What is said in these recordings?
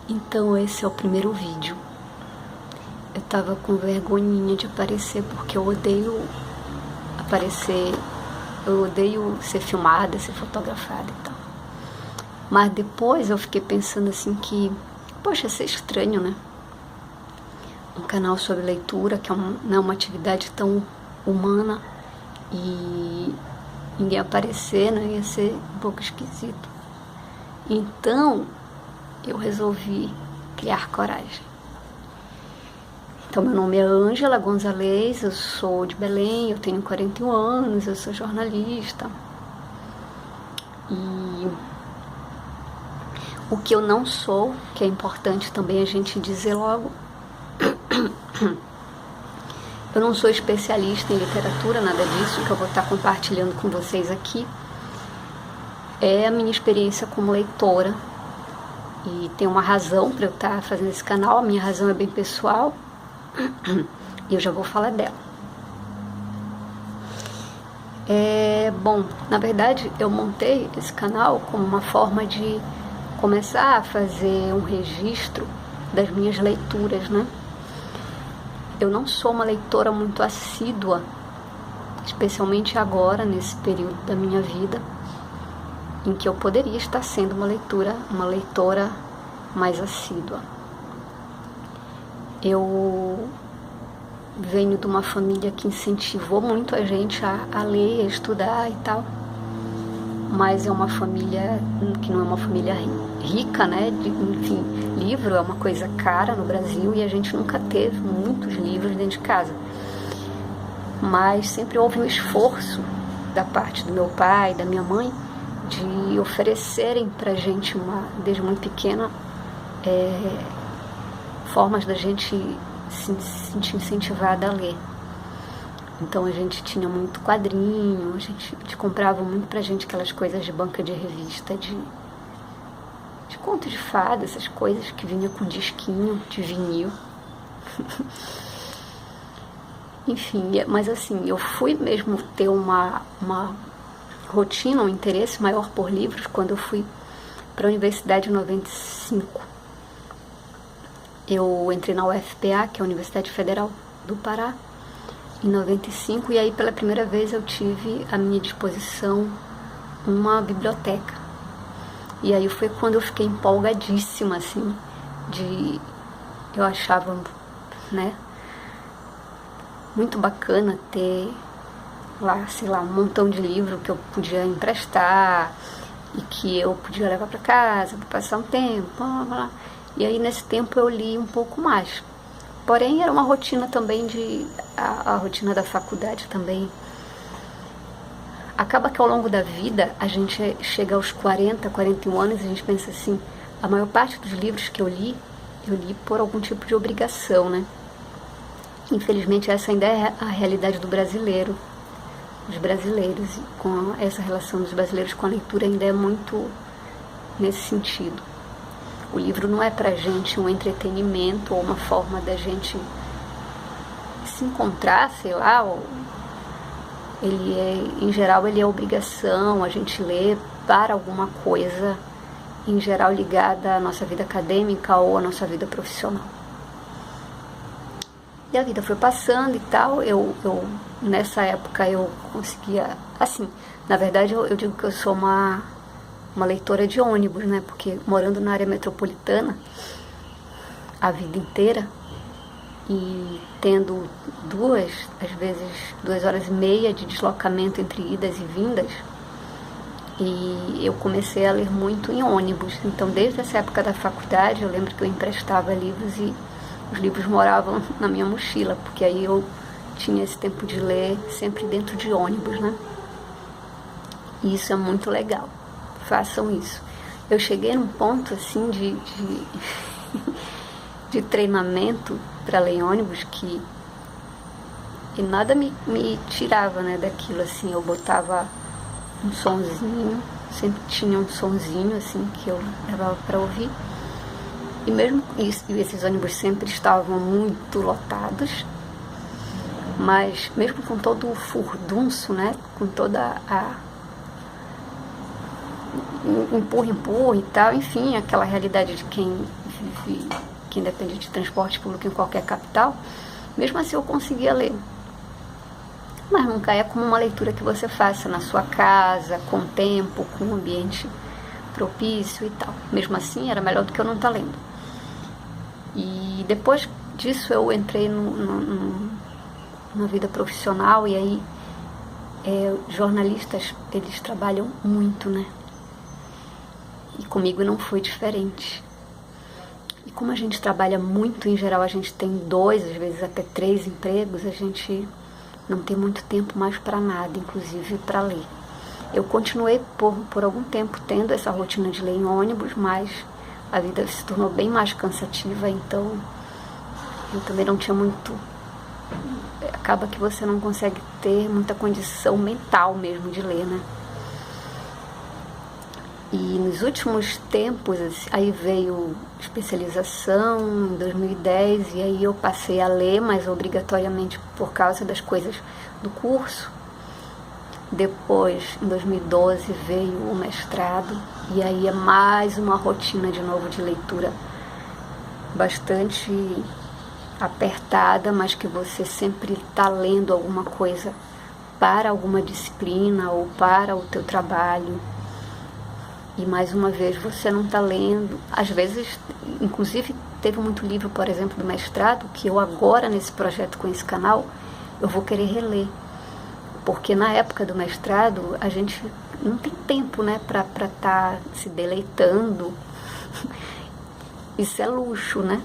Então esse é o primeiro vídeo. Eu tava com vergonhinha de aparecer porque eu odeio aparecer, eu odeio ser filmada, ser fotografada e tal. Mas depois eu fiquei pensando assim que, poxa, ia ser estranho, né? Um canal sobre leitura, que não é uma atividade tão humana, e ninguém aparecer, né? Ia ser um pouco esquisito. Então eu resolvi criar coragem. Então meu nome é Ângela Gonzalez, eu sou de Belém, eu tenho 41 anos, eu sou jornalista. E o que eu não sou, que é importante também a gente dizer logo, eu não sou especialista em literatura, nada disso, que eu vou estar compartilhando com vocês aqui é a minha experiência como leitora. E tem uma razão para eu estar fazendo esse canal, a minha razão é bem pessoal, e eu já vou falar dela. Bom, na verdade eu montei esse canal como uma forma de começar a fazer um registro das minhas leituras, né? Eu não sou uma leitora muito assídua, especialmente agora, nesse período da minha vida, em que eu poderia estar sendo uma leitora mais assídua. Eu venho de uma família que incentivou muito a gente a ler, a estudar e tal, mas é uma família que não é uma família rica, né? Enfim, livro é uma coisa cara no Brasil e a gente nunca teve muitos livros dentro de casa. Mas sempre houve um esforço da parte do meu pai, da minha mãe, de oferecerem pra gente, desde muito pequena, formas da gente se sentir incentivada a ler. Então a gente tinha muito quadrinho, a gente comprava muito pra gente aquelas coisas de banca de revista, de conto de fada, essas coisas que vinha com disquinho de vinil. Enfim, mas assim, eu fui mesmo ter uma rotina, um interesse maior por livros quando eu fui para a universidade em 95. Eu entrei na UFPA, que é a Universidade Federal do Pará, em 95, e aí pela primeira vez eu tive à minha disposição uma biblioteca. E aí foi quando eu fiquei empolgadíssima, assim, eu achava, né, muito bacana ter lá, sei lá, um montão de livro que eu podia emprestar e que eu podia levar para casa para passar um tempo, blá, blá. E aí nesse tempo eu li um pouco mais. Porém era uma rotina também a rotina da faculdade também. Acaba que ao longo da vida a gente chega aos 40, 41 anos e a gente pensa assim, a maior parte dos livros que eu li por algum tipo de obrigação, né? Infelizmente essa ainda é a realidade do brasileiro. Os brasileiros, com essa relação dos brasileiros com a leitura ainda é muito nesse sentido. O livro não é pra gente um entretenimento ou uma forma da gente se encontrar, sei lá, em geral ele é obrigação, a gente lê para alguma coisa, em geral ligada à nossa vida acadêmica ou à nossa vida profissional. E a vida foi passando e tal, nessa época eu conseguia, assim, na verdade eu digo que eu sou uma leitora de ônibus, né, porque morando na área metropolitana a vida inteira e tendo às vezes 2h30 de deslocamento entre idas e vindas, e eu comecei a ler muito em ônibus. Então desde essa época da faculdade eu lembro que eu emprestava livros e os livros moravam na minha mochila, porque aí eu tinha esse tempo de ler sempre dentro de ônibus, né? E isso é muito legal. Façam isso. Eu cheguei num ponto assim de treinamento para ler em ônibus que nada me tirava, né, daquilo, assim. Eu botava um sonzinho, sempre tinha um sonzinho assim que eu levava para ouvir. E mesmo isso, esses ônibus sempre estavam muito lotados, mas mesmo com todo o furdunço, né, com toda a empurra e tal, enfim, aquela realidade de quem quem depende de transporte público em qualquer capital, mesmo assim eu conseguia ler. Mas nunca é como uma leitura que você faça na sua casa, com tempo, com um ambiente propício e tal. Mesmo assim, era melhor do que eu não estar lendo. E depois disso eu entrei na vida profissional, e aí jornalistas, eles trabalham muito, né? E comigo não foi diferente. E como a gente trabalha muito, em geral a gente tem 2, às vezes até 3 empregos, a gente não tem muito tempo mais para nada, inclusive para ler. Eu continuei por algum tempo tendo essa rotina de ler em ônibus, mas a vida se tornou bem mais cansativa, então eu também não tinha muito... Acaba que você não consegue ter muita condição mental mesmo de ler, né? E nos últimos tempos, aí veio especialização em 2010, e aí eu passei a ler, mas obrigatoriamente por causa das coisas do curso. Depois, em 2012, veio o mestrado, e aí é mais uma rotina de novo de leitura bastante apertada, mas que você sempre está lendo alguma coisa para alguma disciplina ou para o teu trabalho. E mais uma vez você não está lendo. Às vezes, inclusive, teve muito livro, por exemplo, do mestrado, que eu agora, nesse projeto com esse canal, eu vou querer reler. Porque na época do mestrado, a gente não tem tempo, né, para estar se deleitando. Isso é luxo, né?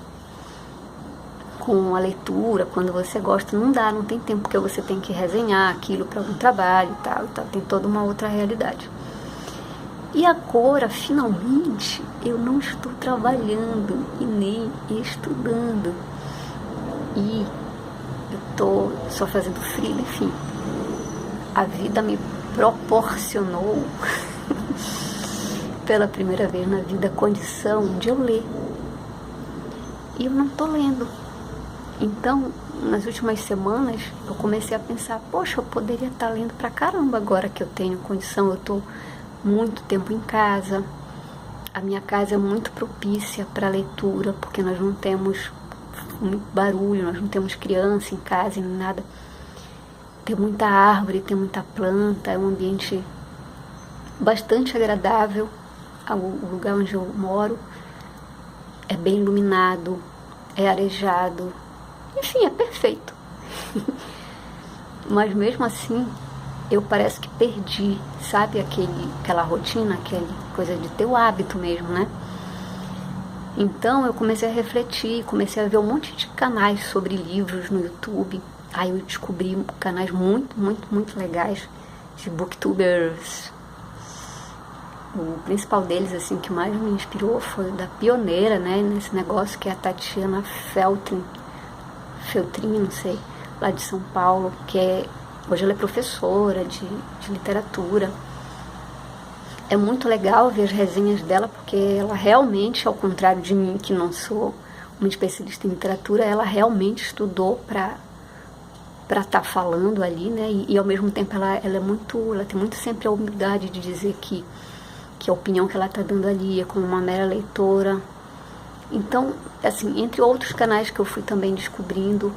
Com a leitura, quando você gosta, não tem tempo, porque você tem que resenhar aquilo para algum trabalho e tal, tem toda uma outra realidade. E agora, finalmente, eu não estou trabalhando e nem estudando. E eu estou só fazendo freela, enfim. A vida me proporcionou, pela primeira vez na vida, a condição de eu ler. E eu não estou lendo. Então, nas últimas semanas, eu comecei a pensar, poxa, eu poderia estar lendo pra caramba agora que eu tenho condição. Eu estou muito tempo em casa. A minha casa é muito propícia para leitura, porque nós não temos muito barulho, nós não temos criança em casa, nem nada. Tem muita árvore, tem muita planta, é um ambiente bastante agradável. O lugar onde eu moro é bem iluminado, é arejado, enfim, é perfeito. Mas mesmo assim, eu parece que perdi, sabe, aquela rotina, aquela coisa de ter o hábito mesmo, né? Então eu comecei a refletir, comecei a ver um monte de canais sobre livros no YouTube. Aí eu descobri canais muito, muito, muito legais de booktubers. O principal deles, assim, que mais me inspirou foi da pioneira, né, nesse negócio, que é a Tatiana Feltrin, não sei, lá de São Paulo, hoje ela é professora de literatura. É muito legal ver as resenhas dela, porque ela realmente, ao contrário de mim, que não sou uma especialista em literatura, ela realmente estudou para estar falando ali, né? E ao mesmo tempo ela tem muito sempre a humildade de dizer que a opinião que ela está dando ali é como uma mera leitora. Então, assim, entre outros canais que eu fui também descobrindo,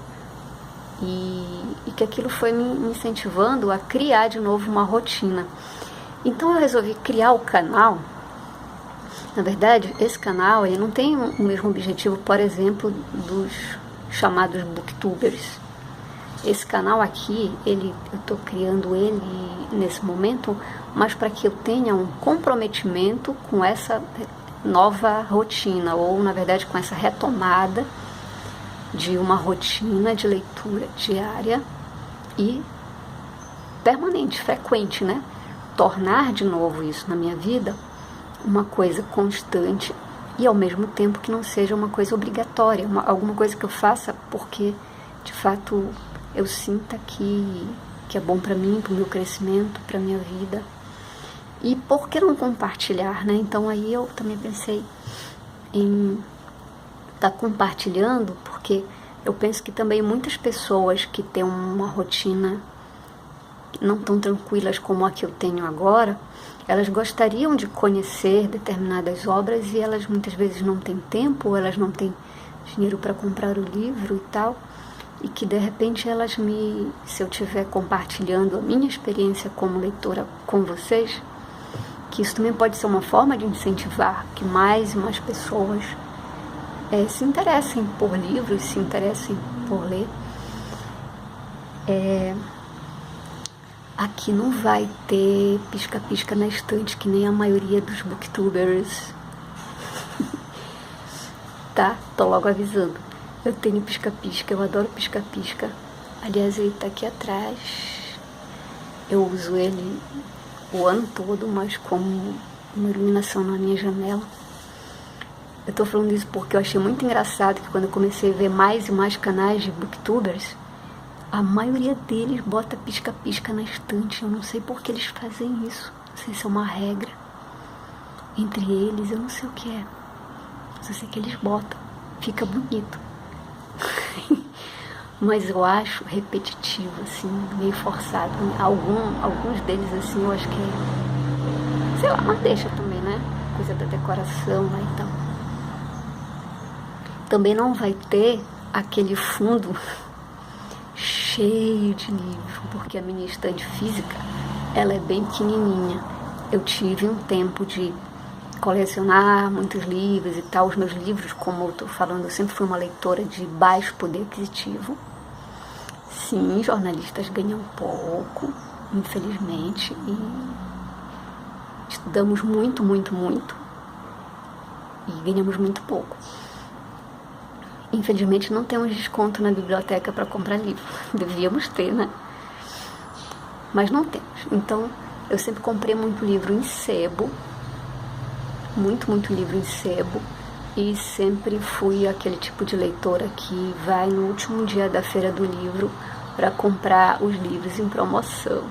e que aquilo foi me incentivando a criar de novo uma rotina. Então eu resolvi criar o canal. Na verdade, esse canal ele não tem o mesmo objetivo, por exemplo, dos chamados booktubers. Esse canal aqui, eu estou criando ele nesse momento, mas para que eu tenha um comprometimento com essa nova rotina, ou na verdade com essa retomada de uma rotina de leitura diária e permanente, frequente, né? Tornar de novo isso na minha vida uma coisa constante e ao mesmo tempo que não seja uma coisa obrigatória, alguma coisa que eu faça porque de fato eu sinta que é bom para mim, para o meu crescimento, para a minha vida. E por que não compartilhar, né? Então aí eu também pensei em estar compartilhando, porque eu penso que também muitas pessoas que têm uma rotina não tão tranquilas como a que eu tenho agora, Elas gostariam de conhecer determinadas obras e elas muitas vezes não têm tempo, ou elas não têm dinheiro para comprar o livro e tal, e que de repente se eu estiver compartilhando a minha experiência como leitora com vocês, que isso também pode ser uma forma de incentivar que mais e mais pessoas se interessem por livros, se interessem por ler. Aqui não vai ter pisca-pisca na estante, que nem a maioria dos booktubers. Tá? Tô logo avisando. Eu tenho pisca-pisca, eu adoro pisca-pisca. Aliás, ele tá aqui atrás. Eu uso ele o ano todo, mas como uma iluminação na minha janela. Eu tô falando isso porque eu achei muito engraçado que quando eu comecei a ver mais e mais canais de booktubers, a maioria deles bota pisca-pisca na estante. Eu não sei por que eles fazem isso. Não sei se é uma regra entre eles, eu não sei o que é. Só sei que eles botam. Fica bonito. Mas eu acho repetitivo, assim, meio forçado. Alguns deles, assim, eu acho que é... Sei lá, mas deixa também, né? Coisa da decoração lá e tal. Também não vai ter aquele fundo cheio de livro, porque a minha estante física, ela é bem pequenininha. Eu tive um tempo de colecionar muitos livros e tal. Os meus livros, como eu estou falando, eu sempre fui uma leitora de baixo poder aquisitivo. Sim, jornalistas ganham pouco, infelizmente, e estudamos muito, muito, muito, e ganhamos muito pouco. Infelizmente não temos desconto na biblioteca para comprar livro. Devíamos ter, né? Mas não temos. Então, eu sempre comprei muito livro em sebo. Muito, muito livro em sebo. E sempre fui aquele tipo de leitora que vai no último dia da feira do livro para comprar os livros em promoção.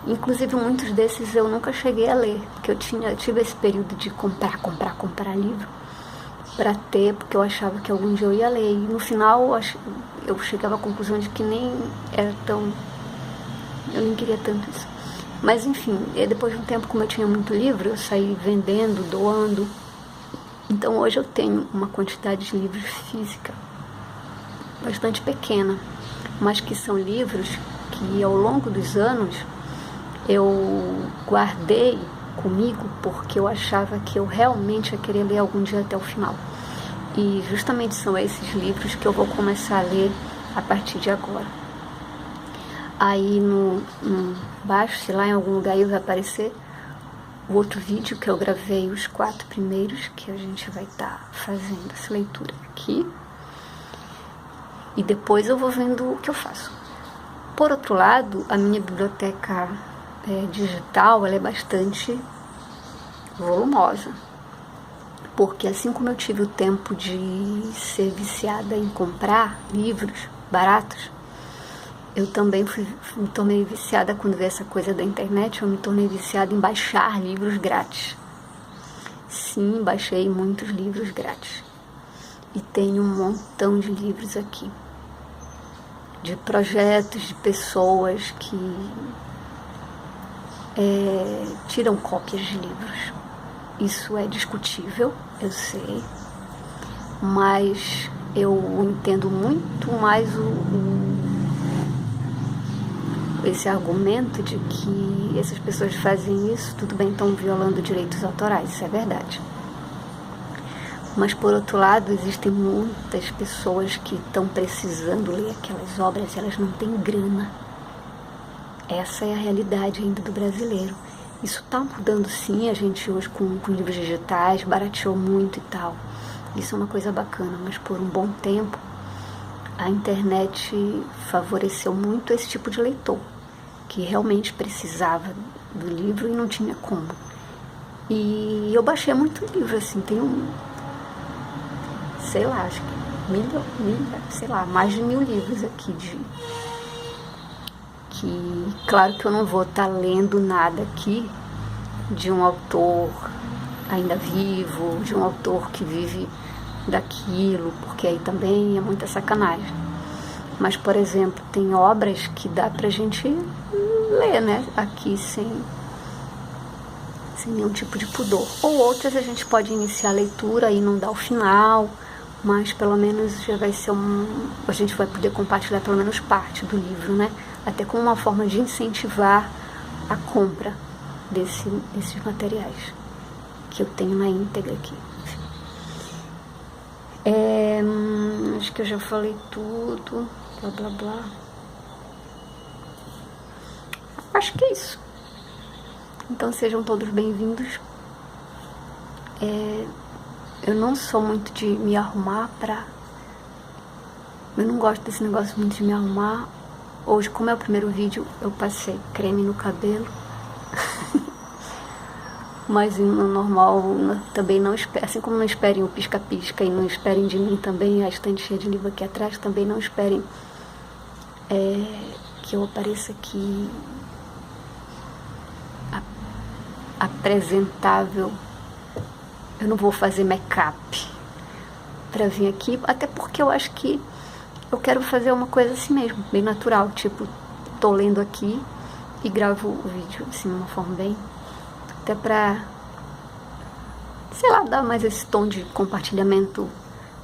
Inclusive, muitos desses eu nunca cheguei a ler, porque eu tive esse período de comprar livro para ter, porque eu achava que algum dia eu ia ler. E no final eu chegava à conclusão de que nem era tão... Eu nem queria tanto isso. Mas enfim, depois de um tempo, como eu tinha muito livro, eu saí vendendo, doando. Então hoje eu tenho uma quantidade de livros física bastante pequena, mas que são livros que ao longo dos anos eu guardei comigo porque eu achava que eu realmente ia querer ler algum dia até o final. E justamente são esses livros que eu vou começar a ler a partir de agora. Aí no baixo, sei lá, em algum lugar aí vai aparecer o outro vídeo que eu gravei, os 4 primeiros, que a gente vai estar fazendo essa leitura aqui. E depois eu vou vendo o que eu faço. Por outro lado, a minha biblioteca digital, ela é bastante volumosa, porque assim como eu tive o tempo de ser viciada em comprar livros baratos, eu também me tornei viciada quando vi essa coisa da internet, eu me tornei viciada em baixar livros grátis. Sim, baixei muitos livros grátis. E tenho um montão de livros aqui, de projetos, de pessoas que tiram cópias de livros. Isso é discutível, eu sei, mas eu entendo muito mais esse argumento de que essas pessoas fazem isso, tudo bem, estão violando direitos autorais, isso é verdade. Mas, por outro lado, existem muitas pessoas que estão precisando ler aquelas obras e elas não têm grana. Essa é a realidade ainda do brasileiro. Isso está mudando sim, a gente hoje com livros digitais barateou muito e tal. Isso é uma coisa bacana, mas por um bom tempo a internet favoreceu muito esse tipo de leitor, que realmente precisava do livro e não tinha como. E eu baixei muito livro, assim, tenho, sei lá, acho que mais de 1000 livros aqui claro que eu não vou estar lendo nada aqui de um autor ainda vivo, de um autor que vive daquilo, porque aí também é muita sacanagem. Mas, por exemplo, tem obras que dá pra gente ler, né, aqui sem nenhum tipo de pudor. Ou outras a gente pode iniciar a leitura e não dar o final, mas pelo menos já vai ser a gente vai poder compartilhar pelo menos parte do livro, né? Até como uma forma de incentivar a compra desses materiais que eu tenho na íntegra aqui. Acho que eu já falei tudo, blá blá blá. Acho que é isso. Então sejam todos bem-vindos. Eu não sou muito de me arrumar eu não gosto desse negócio muito de me arrumar. Hoje, como é o primeiro vídeo, eu passei creme no cabelo. Mas no normal, também não espero, assim como não esperem o pisca-pisca e não esperem de mim também a estante cheia de livro aqui atrás, também não esperem que eu apareça aqui apresentável. Eu não vou fazer make-up pra vir aqui, até porque eu acho que eu quero fazer uma coisa assim mesmo, bem natural, tipo, tô lendo aqui e gravo o vídeo assim, de uma forma bem, até pra, sei lá, dar mais esse tom de compartilhamento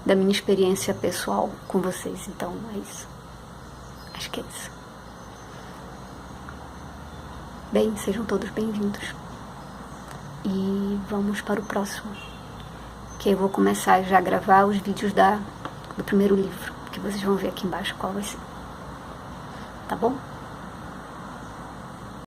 da minha experiência pessoal com vocês. Então é isso, acho que é isso. Bem, sejam todos bem-vindos e vamos para o próximo, que eu vou começar já a gravar os vídeos do primeiro livro, que vocês vão ver aqui embaixo qual vai ser, tá bom?